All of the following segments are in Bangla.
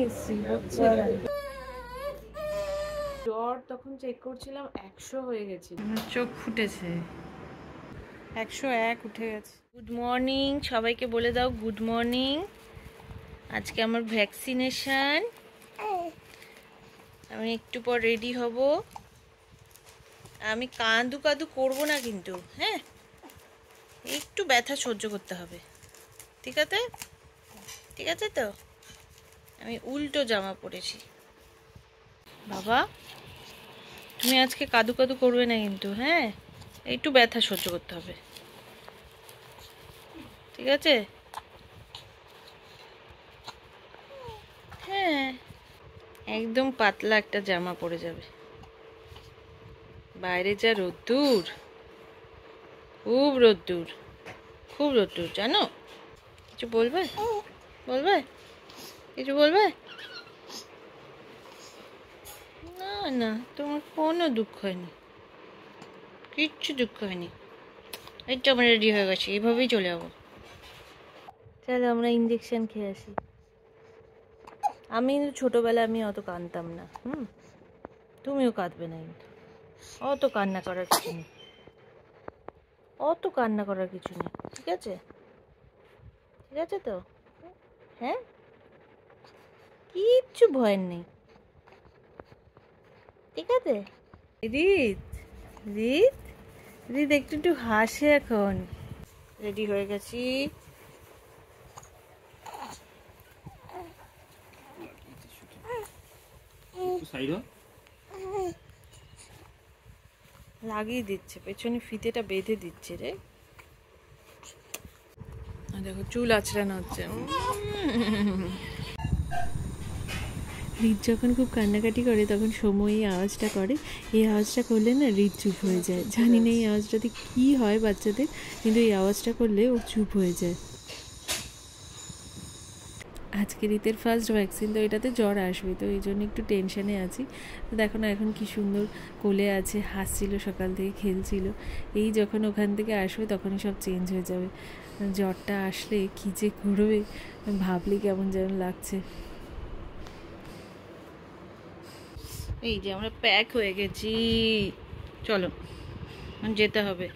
এসছি হচ্ছে জ্বর তখন চেক করছিলাম 100 হয়ে গেছে, চোখ ফুটেছে, 101 উঠে গেছে। গুড মর্নিং সবাইকে বলে দাও, গুড মর্নিং। আজকে আমার ভ্যাকসিনেশন, আমি একটু পর রেডি হব। আমি কাঁদু কাঁদু করবো না কিন্তু, হ্যাঁ, একটু ব্যথা সহ্য করতে হবে, ঠিক আছে? ঠিক আছে তো? আমি উল্টো জামা পরেছি। বাবা তুমি আজকে কাঁদু কাঁদু করবে না কিন্তু, হ্যাঁ, একটু ব্যথা সহ্য করতে হবে, ঠিক আছে? হ্যাঁ, একদম পাতলা একটা জামা পরে যাবে। বাইরে যা রোদ্দুর, খুব রোদ্দুর, খুব রোদ্দুর, জানো? কিছু বলবে? বলবে? কিছু বলবে? না না, তোমার কোনো দুঃখ হয়নি, কিচ্ছু দুঃখ হয়নি। এই তো আমরা রেডি হয়ে গেছি, এইভাবেই চলে যাবো। চলো আমরা ইঞ্জেকশন খেয়ে আসি। আমি কিন্তু ছোটবেলায় আমি অত কাঁদতাম না, তুমিও কাঁদবে না কিন্তু, অত কান্না করার কিছু নেই, অত কান্না করার কিছু নেই, ঠিক আছে? ঠিক আছে তো? হ্যাঁ, কিচ্ছু ভয়ের নেই, ঠিক আছে? রিত, রিত, রিত একটু একটু হাসে এখন। রেডি হয়ে গেছি। লাগিয়ে দিচ্ছে, পেছনে ফিতেটা বেঁধে দিচ্ছে রে। দেখো চুল আঁচড়ানো হচ্ছে। রিত যখন খুব কান্নাকাটি করে তখন সময় এই আওয়াজটা করে, এই আওয়াজটা করলে না রিত চুপ হয়ে যায়। জানি না এই আওয়াজটাতে কী হয় বাচ্চাদের, কিন্তু এই আওয়াজটা করলে ও চুপ হয়ে যায়। আজকে রিতের ফার্স্ট ভ্যাকসিন, তো এটাতে জ্বর আসবে, তো এই জন্য একটু টেনশানে আছি। তো দেখো না এখন কি সুন্দর কোলে আছে, হাসছিল, সকাল থেকে খেলছিল। এই যখন ওখান থেকে আসবে তখনই সব চেঞ্জ হয়ে যাবে। জ্বরটা আসলে কী যে করবে ভাবলে কেমন যেন লাগছে। এই যে আমরা প্যাক হয়ে গেছি, চলো যেতে হবে।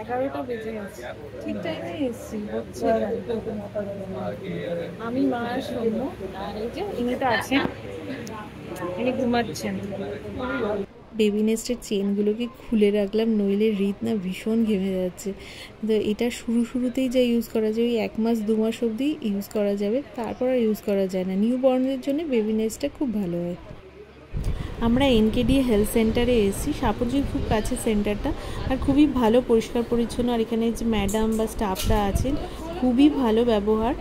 এগারোটা বেজে গেছে, ঠিক টাইমে এসছি, হচ্ছে আমি, মা, সৌম্য, আর এই যে ইনি তো আছেন, ইনি ঘুমাচ্ছেন। বেবি নেস্টের চেনগুলোকে খুলে রাখলাম, নইলে রিত না ভীষণ ঘেমে যাচ্ছে। তো এটা শুরুতেই যা ইউজ করা যায়, ওই 1 মাস 2 মাস অবধি ইউজ করা যাবে, তারপর আর ইউজ করা যায় না। নিউ বর্নদের জন্য বেবি নেস্টটা খুব ভালো হয়। আমরা এনকেডি হেলথ সেন্টারে এসেছি, সাপুরজির খুব কাছে সেন্টারটা, আর খুবই ভালো, পরিষ্কার পরিচ্ছন্ন। আর এখানে যে ম্যাডাম বা স্টাফরা আছেন খুবই ভালো ব্যবহার।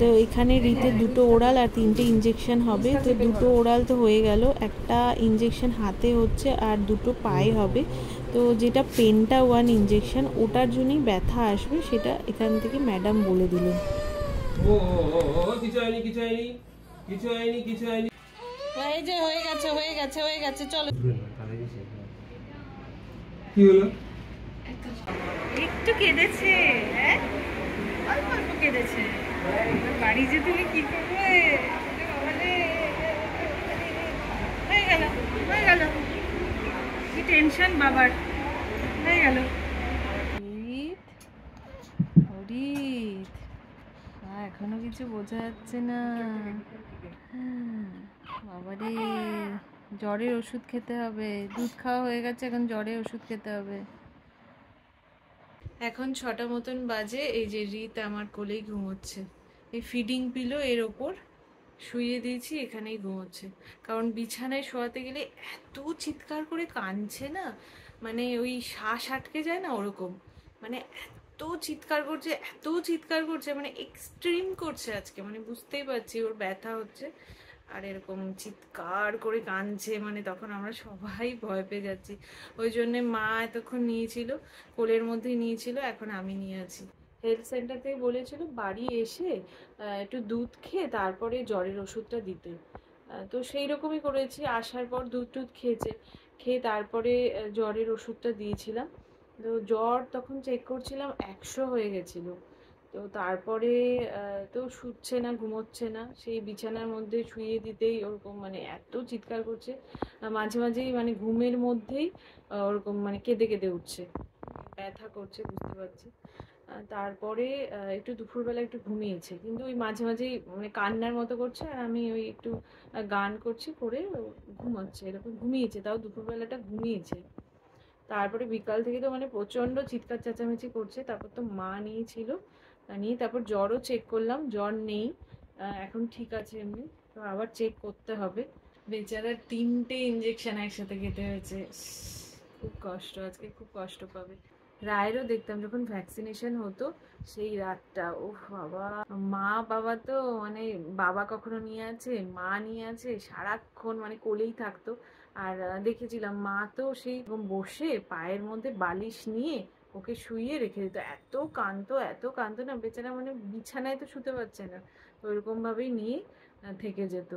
তো এখানে রিতে 2টো ওরাল আর 3টে ইঞ্জেকশন হবে। তো 2টো ওরাল তো হয়ে গেল, একটা ইঞ্জেকশন হাতে হচ্ছে আর 2টো পায়ে হবে। তো যেটা পেনটা 1 ইঞ্জেকশন, ওটার জন্যই ব্যথা আসবে, সেটা এখান থেকে ম্যাডাম বলে দিলেন। এই যে হয়ে গেছে, চলো। কি হলো? একটু কেঁদেছে, হ্যাঁ, অল্প অল্প কেঁদেছে। বাড়ি যে তুমি কি করবে? হয়ে গেল, কি টেনশন বাবার, হয়ে গেল। এখনো কিছু বোঝা যাচ্ছে না বাবারে। জ্বরের ওষুধ খেতে হবে, দুধ খাওয়া হয়ে গেছে, এখন জ্বরের ওষুধ খেতে হবে। এখন 6টা মতন বাজে। এই যে রিত আমার কোলেই ঘুমোচ্ছে, এই ফিডিং পিলো এর ওপর শুইয়ে দিয়েছি, এখানেই ঘুমোচ্ছে। কারণ বিছানায় শোয়াতে গেলে এত চিৎকার করে কাঁদছে না, মানে ওই শ্বাস আটকে যায় না ওরকম, মানে এত চিৎকার করছে, মানে এক্সট্রিম করছে আজকে, মানে বুঝতেই পারছি ওর ব্যথা হচ্ছে, আর এরকম চিৎকার করে কাঁদছে, মানে তখন আমরা সবাই ভয় পেয়ে যাচ্ছি। ওই জন্যে মা এতক্ষণ নিয়েছিল, কোলের মধ্যেই নিয়েছিল, এখন আমি নিয়ে আছি। হেলথ সেন্টার থেকে বলেছিল বাড়ি এসে একটু দুধ খেয়ে তারপরে জ্বরের ওষুধটা দিতে, তো সেই রকমই করেছি। আসার পর দুধ খেয়েছে, খেয়ে তারপরে জ্বরের ওষুধটা দিয়েছিলাম। তো জ্বর তখন চেক করছিলাম 100 হয়ে গেছিলো। তো তারপরে তো শুচ্ছে না, ঘুমোচ্ছে না, সেই বিছানার মধ্যে শুয়ে দিতেই ওরকম মানে এত চিৎকার করছে, মাঝে মাঝেই মানে ঘুমের মধ্যেই ওরকম মানে কেঁদে কেঁদে উঠছে, ব্যথা করছে বুঝতে পারছি। তারপরে একটু দুপুরবেলা একটু ঘুমিয়েছে, কিন্তু ওই মাঝে মাঝেই মানে কান্নার মতো করছে, আর আমি ওই একটু গান করছি করে ঘুমাচ্ছে, এরকম ঘুমিয়েছে, তাও দুপুরবেলাটা ঘুমিয়েছে। তারপরে বিকাল থেকে তো মানে প্রচণ্ড চিৎকার চেঁচামেচি করছে। তারপর তো মা নিয়েছিল, নিয়ে তারপর জ্বরও চেক করলাম, জ্বর নেই, এখন ঠিক আছে এমনি। তো আবার চেক করতে হবে। বেচারার 3টে ইঞ্জেকশন একসাথে খেতে হয়েছে, খুব কষ্ট, আজকে খুব কষ্ট পাবে। রায়েরও দেখতাম যখন ভ্যাকসিনেশন হতো সেই রাতটা, ও বাবা, মা বাবা তো মানে বাবা কখনো নিয়ে আছে, মা নিয়ে আছে, সারাক্ষণ মানে কোলেই থাকতো। আর দেখেছিলাম মা তো সেই বসে পায়ের মধ্যে বালিশ নিয়ে ওকে শুইয়ে রেখে দিত, এত কাঁদতো না বেচারা, মানে বিছানায় তো শুতে পারছে না, তো ওইরকম ভাবেই নিয়ে থেকে যেত।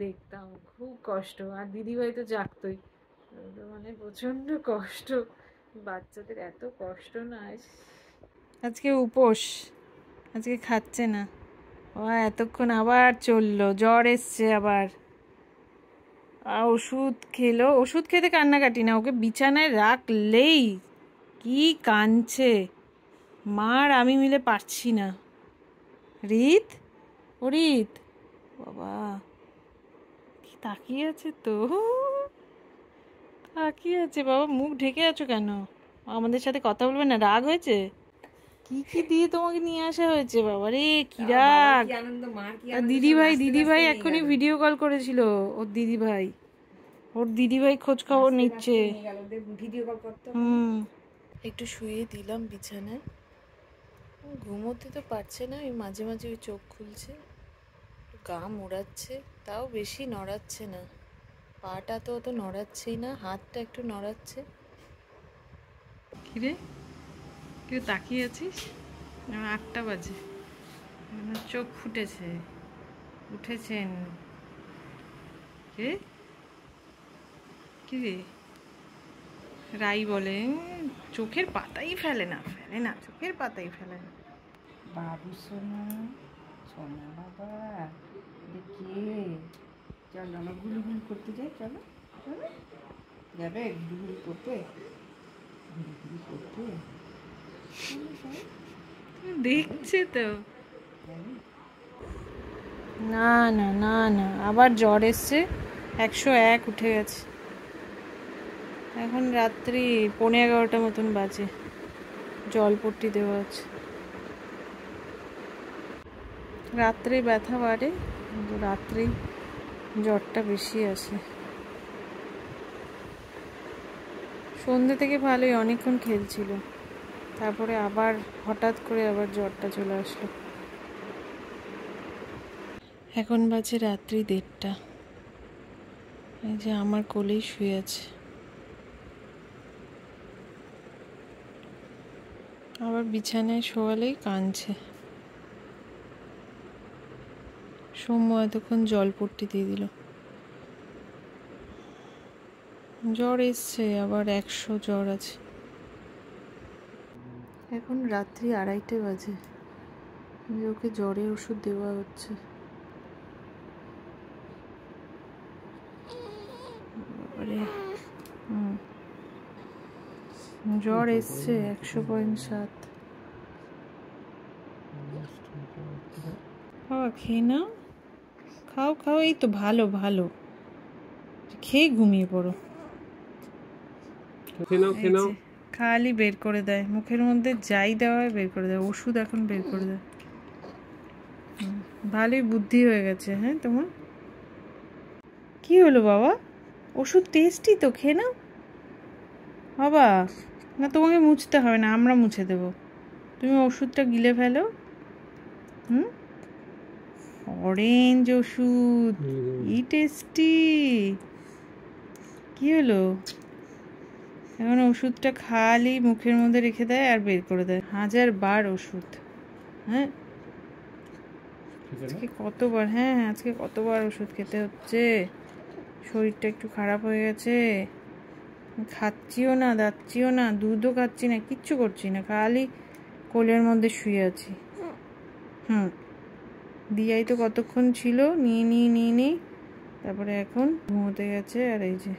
দেখতাম খুব কষ্ট, আর দিদিভাই তো জাগতোই, তো মানে প্রচন্ড কষ্ট, বাচ্চাদের এত কষ্ট না। আজকে উপোস, আজকে খাচ্ছে না, ও এতক্ষণ আবার চললো, জ্বর এসছে আবার, ওষুধ খেলো, ওষুধ খেতে কান্নাকাটি না, ওকে বিছানায় রাখলেই কি কাঁদছে, মার আমি মিলে পারছি না। রিত, ও রিত, বাবা কি তাকিয়ে আছে তো, তাকিয়ে আছে বাবা, মুখ ঢেকে আছো কেন? আমাদের সাথে কথা বলবে না? রাগ হয়েছে? কি কি দিয়ে তোমাকে নিয়ে আসা হয়েছে বাবা রে, কি রাগ! দিদিভাই এক্ষুনি ভিডিও কল করেছিল, ওর দিদিভাই খোঁজ খবর নিচ্ছে। একটু শুয়ে দিলাম বিছানায়, ঘুমোতে তো পারছে না, ওই মাঝে মাঝে ওই চোখ খুলছে, গা মোড়াচ্ছে, তাও বেশি নড়াচ্ছে না, পাটা তো অত নড়াচ্ছেই না, হাতটা একটু নড়াচ্ছে। কিরে, কেউ তাকিয়ে আছিস? 8টা বাজে, চোখ ফুটেছে, উঠেছেন। কে? কিরে? রাই বলে চোখের পাতাই ফেলে না, চোখের পাতাই ফেলে না। বাবু সোনা, সোনা বাবা, কে? চলো আমরা ঘুরঘুরি করতে যাই, চলো চলো, যাবে ঘুরঘুরি করতে, ঘুরঘুরি করতে দেখছে তো। না না না না, আবার জ্বর এসছে, 101 উঠে গেছে। এখন রাত্রি 11:15 মতন বাজে, জলপট্টি দেওয়া আছে। রাত্রে ব্যথা বাড়ে, কিন্তু রাত্রেই জ্বরটা বেশি আসে। সন্ধ্যে থেকে ভালোই অনেকক্ষণ খেলছিল, তারপরে আবার হঠাৎ করে আবার জ্বরটা চলে আসলো। এখন বাজে রাত্রি 1:30, এই যে আমার কোলেই শুয়ে আছে। আবার বিছানায় শোয়ালেই কাঁদছে। সৌম্য এতক্ষণ জলপট্টি দিয়ে দিল। জ্বর এসছে, আবার 100 জ্বর আছে। এখন রাত্রি 2:30 বাজে, ওকে জ্বরের ওষুধ দেওয়া হচ্ছে। জ্বর এসছে 100.7। বাবা খেয়ে নাও, খাও খাও, এই তো ভালো ভালো, খেয়ে ঘুমিয়ে পড়ো। খালি বের করে দেয়, মুখের মধ্যে যাই দেওয়া হয় বের করে দেয়, ওষুধ এখন বের করে দেয়। ভালোই বুদ্ধি হয়ে গেছে। হ্যাঁ তোমার কি হলো বাবা? ওষুধ টেস্টি তো, খেয়ে নাও বাবা। না তোমাকে মুছতে হবে না, আমরা মুছে দেব, তুমি ওষুধটা গিলে ফেলো। অরেঞ্জ ওষুধ, ই টেস্টি। কি হলো? এখন ওষুধটা খালি মুখের মধ্যে রেখে দেয় আর বের করে দেয়, 1000 বার ওষুধ। হ্যাঁ আজকে কতবার, আজকে কতবার ওষুধ খেতে হচ্ছে, শরীরটা একটু খারাপ হয়ে গেছে। খাচ্ছিও না, দাচ্ছিও না, দুধও খাচ্ছি না, কিচ্ছু করছি না, খালি কোলের মধ্যে শুয়ে আছি। দিয়াই তো কতক্ষণ ছিল, নিয়ে তারপরে এখন ঘুমোতে গেছে। আর এই যে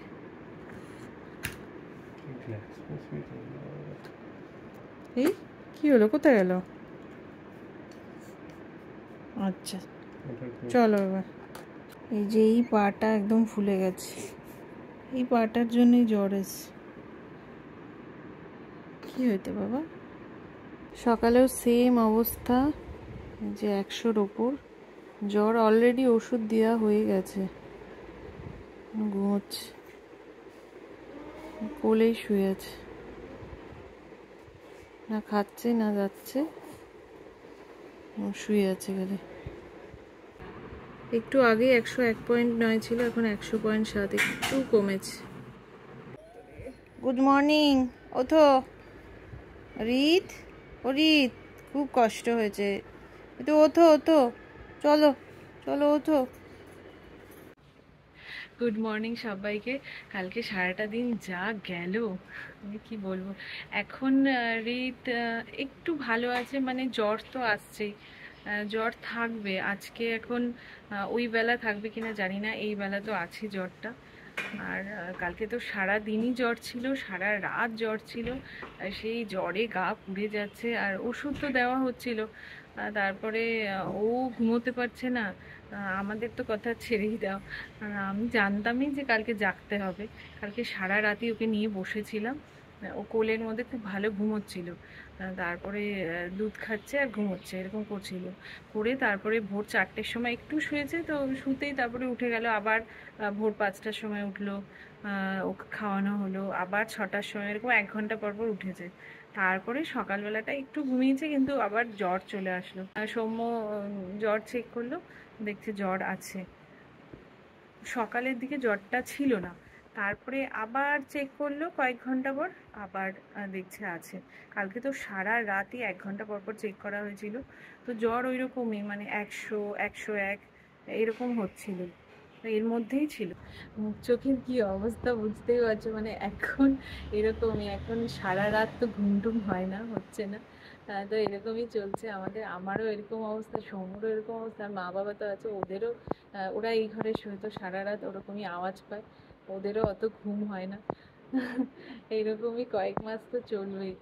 এই কি হলো, কোথায় গেল? আচ্ছা চলো এবার। এই যে এই পাটা একদম ফুলে গেছে, এই পাটার জন্যই জ্বর এসছে। কি হইতে বাবা? সকালেও সেম অবস্থা, যে 100-র ওপর জ্বর। অলরেডি ওষুধ দেওয়া হয়ে গেছে, ঘুমোচ্ছে, কোলেই শুয়ে আছে, না খাচ্ছে না যাচ্ছে, শুয়ে আছে গেলে। একটু আগে 101.9 ছিল, এখন 100.7, একটু কমেছে। Good morning. ওঠো রিত, ও রিত, খুব কষ্ট হয়েছে, একটু ওঠো ওঠো, চলো চলো ওঠো। গুড মর্নিং সবাইকে। কালকে সারাটা দিন যা গেল আমি কি বলবো। এখন রিত একটু ভালো আছে, মানে জ্বর তো আসছেই, জ্বর থাকবে আজকে। এখন ওই বেলা থাকবে কিনা জানি না, এই বেলা তো আছে জ্বরটা। আর কালকে তো সারা দিনই জ্বর ছিল, সারা রাত জ্বর ছিল, সেই জ্বরে গা পুড়ে যাচ্ছে। আর ওষুধ তো দেওয়া হচ্ছিল, তারপরে ও ঘুমোতে পারছে না। আমাদের তো কথা ছেড়েই দাও, আমি জানতামই যে কালকে জাগতে হবে। কালকে সারা রাতই ওকে নিয়ে বসেছিলাম, ও কোলের মধ্যে খুব ভালো ঘুমোচ্ছিল। তারপরে দুধ খাচ্ছে আর ঘুমোচ্ছে, এরকম করছিল। করে তারপরে ভোর 4টের সময় একটু শুয়েছে, তো শুতেই তারপরে উঠে গেল। আবার ভোর 5টার সময় উঠলো, ওকে খাওয়ানো হলো। আবার 6টার সময়, এরকম 1 ঘন্টা পর পর উঠেছে। তারপরে সকালবেলাটা একটু ঘুমিয়েছে, কিন্তু আবার জ্বর চলে আসলো। সৌম্য জ্বর চেক করলো, দেখছে জ্বর আছে। সকালের দিকে জ্বরটা ছিল না, তারপরে আবার চেক করলো কয়েক ঘন্টা পর, আবার দেখছে আছে। কালকে তো সারা রাতই 1 ঘন্টা পর পর চেক করা হয়েছিল। তো জ্বর ওই রকমই, মানে 100, 101 এরকম হচ্ছিল, এর মধ্যেই ছিল। মুখ চোখের কি অবস্থা বুঝতেই পারছো, মানে এখন এরকমই। এখন সারা রাত তো ঘুমটুম হয় না, হচ্ছে না, তো এরকমই চলছে আমাদের। আমারও এরকম অবস্থা, সৌম্যরও এরকম অবস্থা। আর মা বাবা তো আছে, ওদেরও, ওরা এই ঘরে শুয়ে তো সারা রাত ওরকমই আওয়াজ পায়, ওদেরও অত ঘুম হয় না। এইরকমই কয়েক মাস তো চলবেই।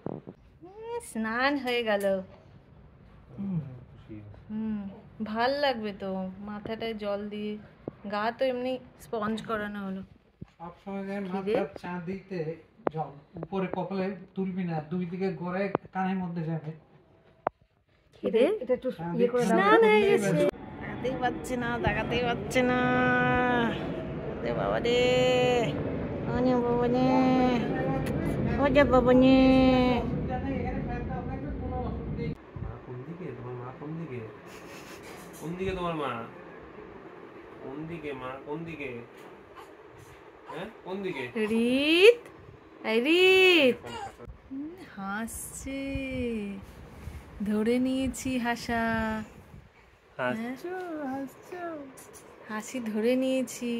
স্নান হয়ে গেল, ভাল লাগবে তো মাথাটায় জল দিয়ে, গা তো এমনি স্পঞ্জ করানো হলো। সবসময় মাথা চা দিতে জল উপরে কপালে তুলবি না, দুই দিকে গড়ে কানের মধ্যে যাবে। এটা একটু ইয়ে করে দাও। স্নান হয়ে গেছে, তাকাতেই পাচ্ছে না, তাকাতেই পাচ্ছে না। ওরে বাবা রে, ওনে বাবা নে, ওরে বাবা নে। কোন দিকে তোমার মা? কোন দিকে? কোন দিকে তোমার মা? কোন দিকে মা? কোন দিকে? হ্যাঁ কোন দিকে? রিত, রিত হাসছে, ধরে নিয়েছি হাসা, হাসি ধরে নিয়েছি।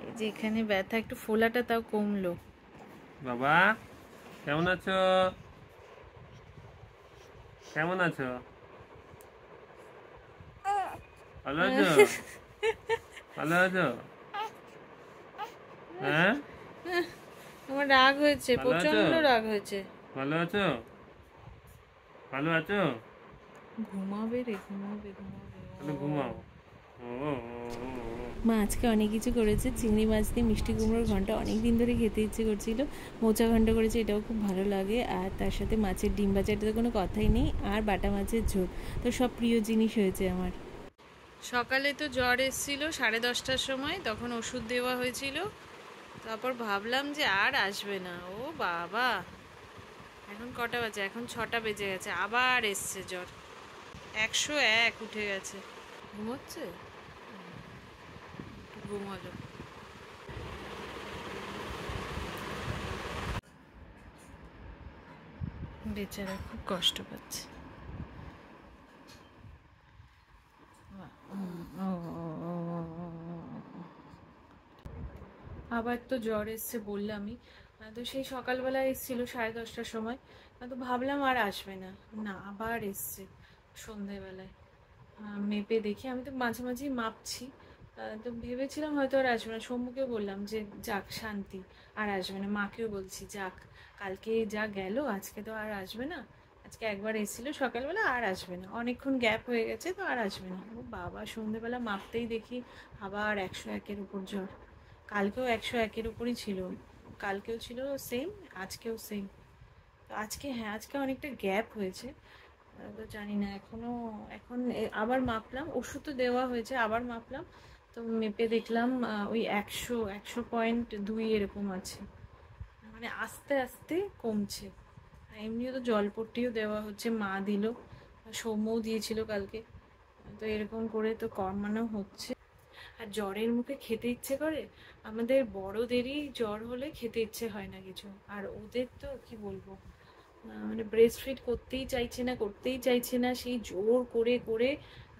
এই যে এখানে ব্যথা, একটু ফোলাটা তাও কমলো। বাবা কেমন আছো? কেমন আছো? ভালো আছো? ভালো আছো? হ্যাঁ আমার রাগ হয়েছে, প্রচন্ড রাগ হয়েছে। ভালো আছো? ভালো আছো? ঘুমাবে রে, ঘুমাবে ঘুমাবে, ঘুমাও। মা আজকে অনেক কিছু করেছে। চিংড়ি মাছ দিয়ে মিষ্টি কুমড়োর ঘন্ট অনেক দিন ধরে খেতে ইচ্ছে করছিল, মোচা ঘন্ট করেছে, এটাও খুব ভালো লাগে। আর তার সাথে মাছের ডিম ভাজা, এটা তো কোনো কথাই নেই। আর বাটা মাছের ঝোল, তো সব প্রিয় জিনিস হয়েছে আমার। সকালে তো জ্বর এসেছিল 10:30টার সময়, তখন ওষুধ দেওয়া হয়েছিল। তারপর ভাবলাম যে আর আসবে না। ও বাবা, এখন কটা বাজে? এখন 6টা বেজে গেছে, আবার এসছে জ্বর। 101 উঠে গেছে। ঘুমোচ্ছে, ঘুমালো। বেচারা খুব কষ্ট পাচ্ছে। আবার তো জ্বর এসছে বললামই, তো সেই সকালবেলা এসেছিল 10:30টার সময়। তো ভাবলাম আর আসবে না, না আবার এসছে সন্ধেবেলায়। মেপে দেখি, আমি তো মাঝে মাঝেই মাপছি, তো ভেবেছিলাম হয়তো আর আসবে না। সম্মুখেও বললাম যে যাক শান্তি, আর আসবে না। মাকেও বলছি যাক, কালকে যা গেল আজকে তো আর আসবে না, আজকে একবার এসেছিল সকালবেলা, আর আসবে না, অনেকক্ষণ গ্যাপ হয়ে গেছে তো আর আসবে না। ও বাবা, সন্ধেবেলা মাপতেই দেখি আবার 101-এর উপর জ্বর। কালকেও 101-এর উপরই ছিল, কালকেও ছিল সেম, আজকেও সেম। তো আজকে হ্যাঁ, আজকে অনেকটা গ্যাপ হয়েছে। তো জানি না এখন আবার মাপলাম, ওষুধ তো দেওয়া হয়েছে, আবার মাপলাম তো মেপে দেখলাম ওই 100.2 এরকম আছে, মানে আস্তে আস্তে কমছে। এমনিও তো জলপট্টিও দেওয়া হচ্ছে, মা দিল, সৌম্যও দিয়েছিল কালকে। তো এরকম করে তো কমানো হচ্ছে। আর জ্বরের মুখে খেতে ইচ্ছে করে, আমাদের বড়দেরই জ্বর হলে খেতে ইচ্ছে হয় না কিছু, আর ওদের তো কি বলবো, মানে ব্রেস্ট ফিড করতেই চাইছে না, সেই জোর করে করে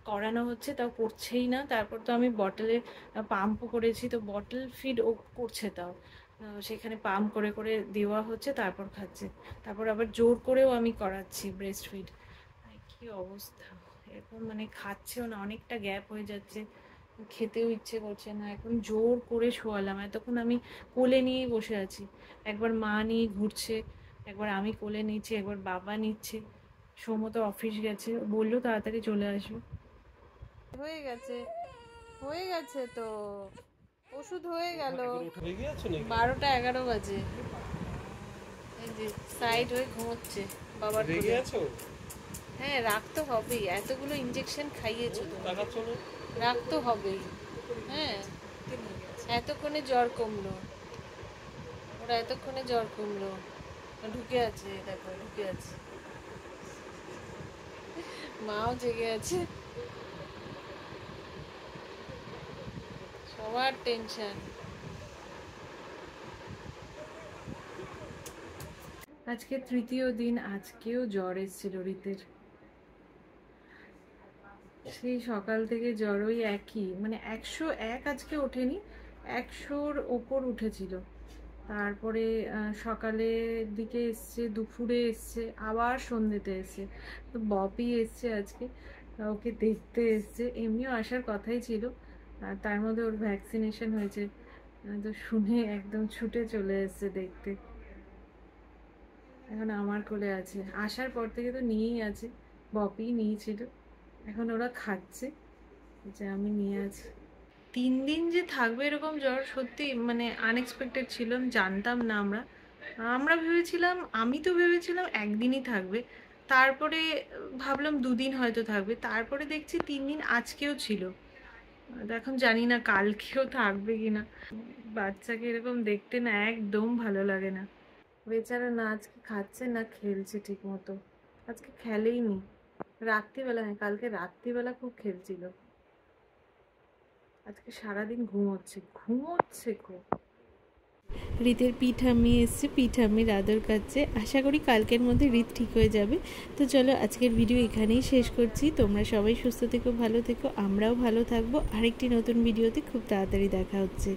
করানো হচ্ছে, তাও করছেই না। তারপর তো আমি বটলে পাম্পও করেছি, তো বটল ফিড ও করছে, তাও সেখানে পাম্প করে করে দেওয়া হচ্ছে, তারপর খাচ্ছে। তারপর আবার জোর করেও আমি করাচ্ছি ব্রেস্ট ফিড। কি অবস্থা, এরকম মানে খাচ্ছেও না, অনেকটা গ্যাপ হয়ে যাচ্ছে, খেতেও ইচ্ছে করছে না। এখন জোর করে শোয়ালাম, এতক্ষণ আমি কোলে নিয়েই বসে আছি, একবার মা নিয়ে ঘুরছে, একবার আমি কোলে নিচ্ছি, একবার বাবা নিচ্ছে। সৌম্য তো অফিস গেছে, বললো তাড়াতাড়ি চলে আসবে। হয়ে গেছে তো, ওষুধ হয়ে গেল। 12টা 11 বাজে, এই যে সাইড হয়ে ঘুমোচ্ছে বাবার কোলে। হ্যাঁ, রাগ তো হবেই, এতগুলো ইঞ্জেকশন খাইয়েছো তো, রাগ তো হবেই। হ্যাঁ, এতক্ষণে জ্বর কমলো, এতক্ষণে জ্বর কমলো, ঢুকে আছে, দেখো ঢুকে আছে, মাও জেগে আছে, সবার টেনশন। আজকে 3য় দিন, আজকেও জ্বর এসেছিল রীতের, সেই সকাল থেকে জ্বর ওই একই, মানে 101 আজকে ওঠেনি, 100-র ওপর উঠেছিল। তারপরে সকালের দিকে এসছে, দুপুরে এসছে, আবার সন্ধ্যেতে এসছে। তো বপি এসছে আজকে, ওকে দেখতে এসছে, এমনিও আসার কথাই ছিল, আর তার মধ্যে ওর ভ্যাকসিনেশন হয়েছে, তো শুনে একদম ছুটে চলে এসছে দেখতে। এখন আমার কোলে আছে, আসার পর থেকে তো নিয়েই আছে, বপি নিয়েছিল, এখন ওরা খাচ্ছে, যে আমি নিয়ে আছি। 3 দিন যে থাকবে এরকম জ্বর, সত্যি মানে আনএক্সপেক্টেড ছিল, জানতাম না। আমরা ভেবেছিলাম, আমি তো ভেবেছিলাম একদিনই থাকবে, তারপরে ভাবলাম 2 দিন হয়তো থাকবে, তারপরে দেখছি 3 দিন, আজকেও ছিল। এখন জানি না কালকেও থাকবে কিনা। বাচ্চাকে এরকম দেখতে না একদম ভালো লাগে না, বেচারা না আজকে খাচ্ছে না খেলছে ঠিক মতো, আজকে খেলেই নি। রাত্রিবেলা, হ্যাঁ কালকে রাত্রিবেলা খুব খেলছিল, আজকে সারাদিন ঘুমোচ্ছে খুব। রীতের পিঠাম্মি এসছে, পিঠাম্মির আদর কাচ্ছে, আশা করি কালকের মধ্যে রীত ঠিক হয়ে যাবে। তো চলো আজকের ভিডিও এখানেই শেষ করছি, তোমরা সবাই সুস্থ থেকো, ভালো থেকো, আমরাও ভালো থাকবো। আরেকটি নতুন ভিডিওতে খুব তাড়াতাড়ি দেখা হচ্ছে।